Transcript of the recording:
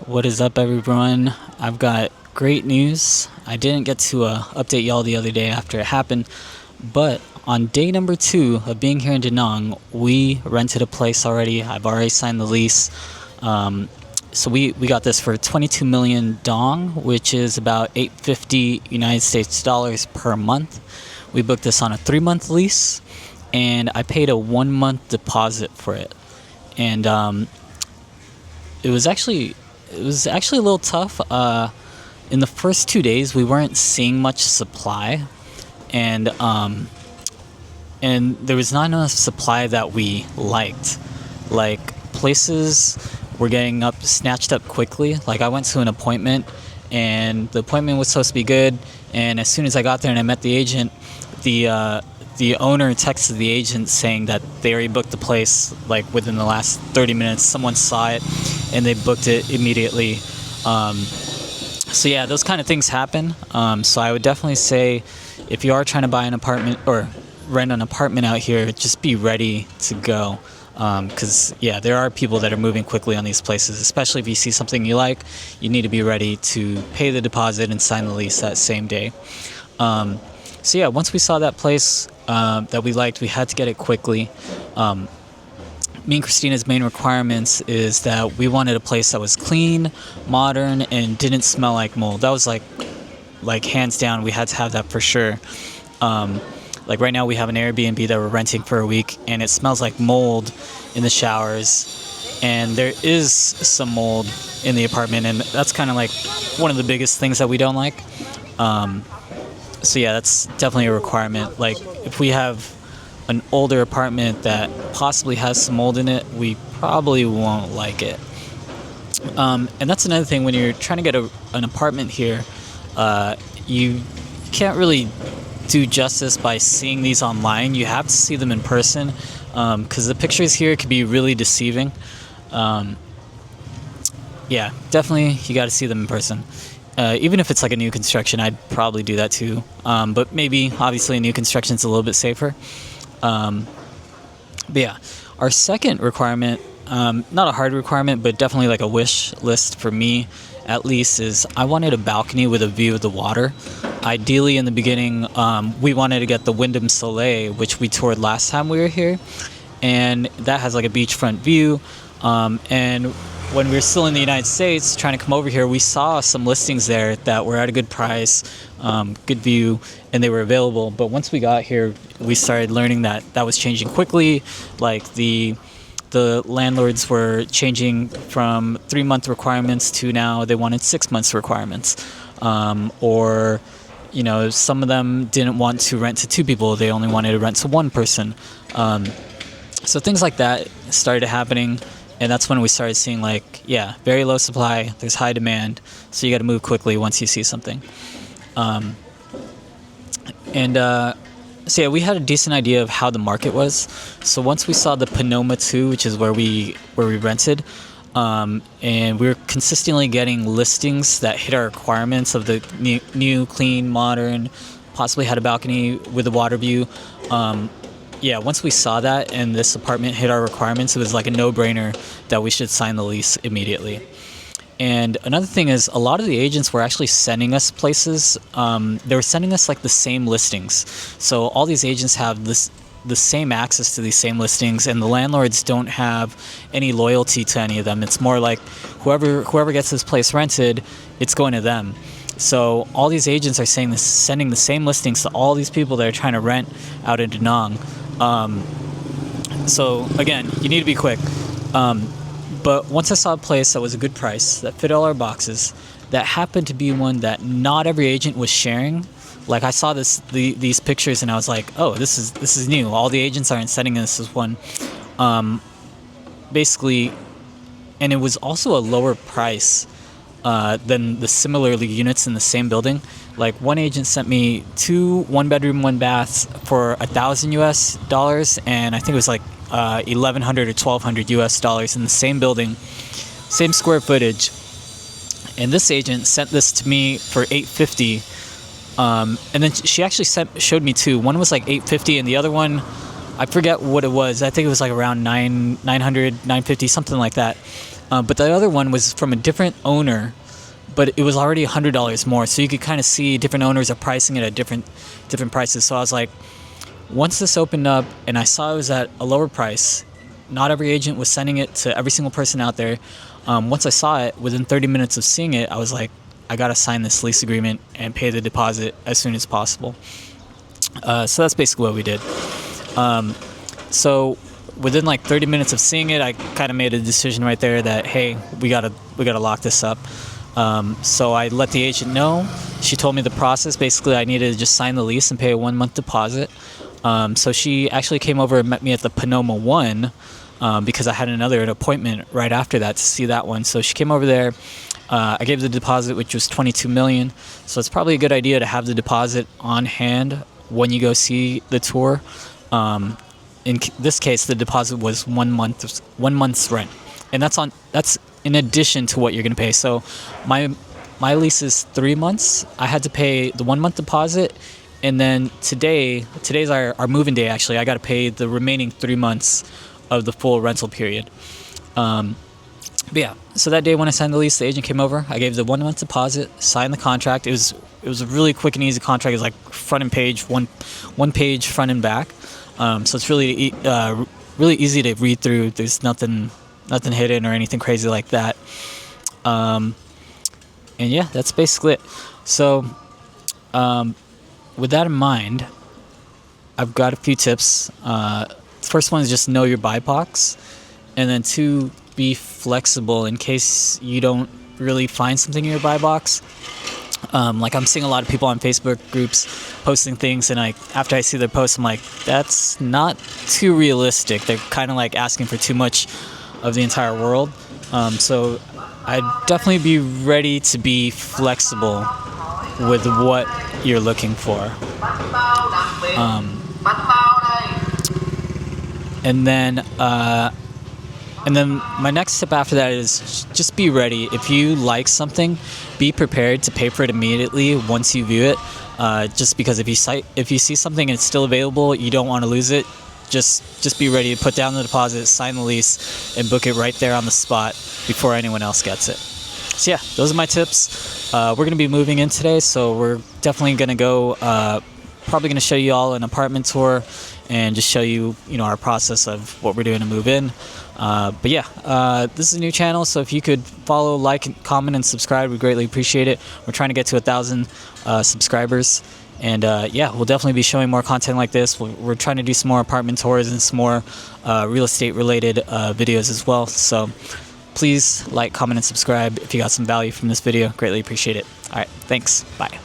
What is up, everyone? I've got great news. I didn't get to update y'all the other day after it happened, but on day number 2 of being here in Da Nang, we rented a place already. I've already signed the lease. So we got this for 22 million dong, which is about 850 United States dollars per month. We booked this on a 3-month lease, and I paid a 1-month deposit for it. And it was actually a little tough. In the first 2 days, we weren't seeing much supply, and there was not enough supply that we liked. Like, places were getting snatched up quickly. Like, I went to an appointment, and the appointment was supposed to be good, and as soon as I got there and I met the agent, the owner texted the agent saying that they already booked the place like within the last 30 minutes. Someone saw it and they booked it immediately. So yeah, those kind of things happen. So I would definitely say if you are trying to buy an apartment or rent an apartment out here, just be ready to go. Because yeah, there are people that are moving quickly on these places, especially if you see something you like. You need to be ready to pay the deposit and sign the lease that same day. So yeah, once we saw that place that we liked, we had to get it quickly. Me and Christina's main requirements is that we wanted a place that was clean, modern, and didn't smell like mold. That was like hands down, we had to have that for sure. Like right now we have an Airbnb that we're renting for a week, and it smells like mold in the showers, and there is some mold in the apartment, and that's kind of like one of the biggest things that we don't like. So yeah, that's definitely a requirement. Like, if we have an older apartment that possibly has some mold in it, we probably won't like it. And that's another thing, when you're trying to get an apartment here, you can't really do justice by seeing these online. You have to see them in person, because the pictures here could be really deceiving. Yeah, definitely you got to see them in person. Even if it's like a new construction, I'd probably do that too. But maybe, obviously, a new construction is a little bit safer. But yeah, our second requirement, not a hard requirement, but definitely like a wish list for me, at least, is I wanted a balcony with a view of the water. Ideally, in the beginning, we wanted to get the Wyndham Soleil, which we toured last time we were here. And that has like a beachfront view. And when we were still in the United States trying to come over here, we saw some listings there that were at a good price, good view, and they were available. But once we got here, we started learning that was changing quickly. Like, the landlords were changing from 3-month requirements to now they wanted 6 months requirements. Or, you know, some of them didn't want to rent to 2 people. They only wanted to rent to 1 person. So things like that started happening. And that's when we started seeing, like, yeah, very low supply, there's high demand, so you got to move quickly once you see something. So yeah, we had a decent idea of how the market was. So once we saw the Panoma 2, which is where we rented, and we were consistently getting listings that hit our requirements of the new, clean, modern, possibly had a balcony with a water view. Yeah, once we saw that and this apartment hit our requirements, it was like a no-brainer that we should sign the lease immediately. And another thing is, a lot of the agents were actually sending us places. They were sending us like the same listings. So all these agents have the same access to these same listings, and the landlords don't have any loyalty to any of them. It's more like whoever gets this place rented, it's going to them. So all these agents are sending the same listings to all these people that are trying to rent out in Da Nang. So again, you need to be quick. But once I saw a place that was a good price, that fit all our boxes, that happened to be one that not every agent was sharing. Like, I saw these pictures and I was like, oh, this is new. All the agents aren't sending this as one. Basically, and it was also a lower price than the similarly units in the same building. Like, one agent sent me 2 1-bedroom, 1-baths for $1,000 US, and I think it was like $1,100 or $1,200 US in the same building, same square footage. And this agent sent this to me for $850. And then she actually showed me 2. One was like $850, and the other one I forget what it was. I think it was like around 900, 950, something like that. But the other one was from a different owner, but it was already $100 more. So you could kind of see different owners are pricing it at different prices. So I was like, once this opened up and I saw it was at a lower price, not every agent was sending it to every single person out there. Once I saw it, within 30 minutes of seeing it, I was like, I got to sign this lease agreement and pay the deposit as soon as possible. So that's basically what we did. So within like 30 minutes of seeing it, I kind of made a decision right there that, hey, we gotta lock this up. So I let the agent know. She told me the process. Basically, I needed to just sign the lease and pay a 1 month deposit. So she actually came over and met me at the Panoma one, because I had an appointment right after that to see that one. So she came over there. I gave the deposit, which was $22 million. So it's probably a good idea to have the deposit on hand when you go see the tour. In this case, the deposit was 1 month's rent, and that's in addition to what you're gonna pay. So my lease is 3 months. I had to pay the 1 month deposit, and then today's our move-in day. Actually, I got to pay the remaining 3 months of the full rental period. But yeah, so that day when I signed the lease, the agent came over. I gave the 1 month deposit, signed the contract. It was a really quick and easy contract. It was like front and page, one page front and back. So it's really easy to read through. There's nothing hidden or anything crazy like that. And yeah, that's basically it. So with that in mind, I've got a few tips. The first one is just know your buy box, and then 2, be flexible in case you don't really find something in your buy box. Like I'm seeing a lot of people on Facebook groups posting things, and after I see their posts, I'm like, that's not too realistic. They're kind of like asking for too much of the entire world. So I'd definitely be ready to be flexible with what you're looking for. And then my next tip after that is just be ready. If you like something, be prepared to pay for it immediately once you view it. Just because if you see something and it's still available, you don't want to lose it. Just be ready to put down the deposit, sign the lease, and book it right there on the spot before anyone else gets it. So yeah, those are my tips. We're going to be moving in today, so we're definitely going to go, probably going to show you all an apartment tour and just show you, our process of what we're doing to move in. But yeah, this is a new channel, so if you could follow, like, comment, and subscribe, we greatly appreciate it. We're trying to get to 1,000 subscribers, and yeah, we'll definitely be showing more content like this. We're trying to do some more apartment tours and some more real estate related videos as well. So please like, comment, and subscribe if you got some value from this video. Greatly appreciate it. All right, thanks. Bye.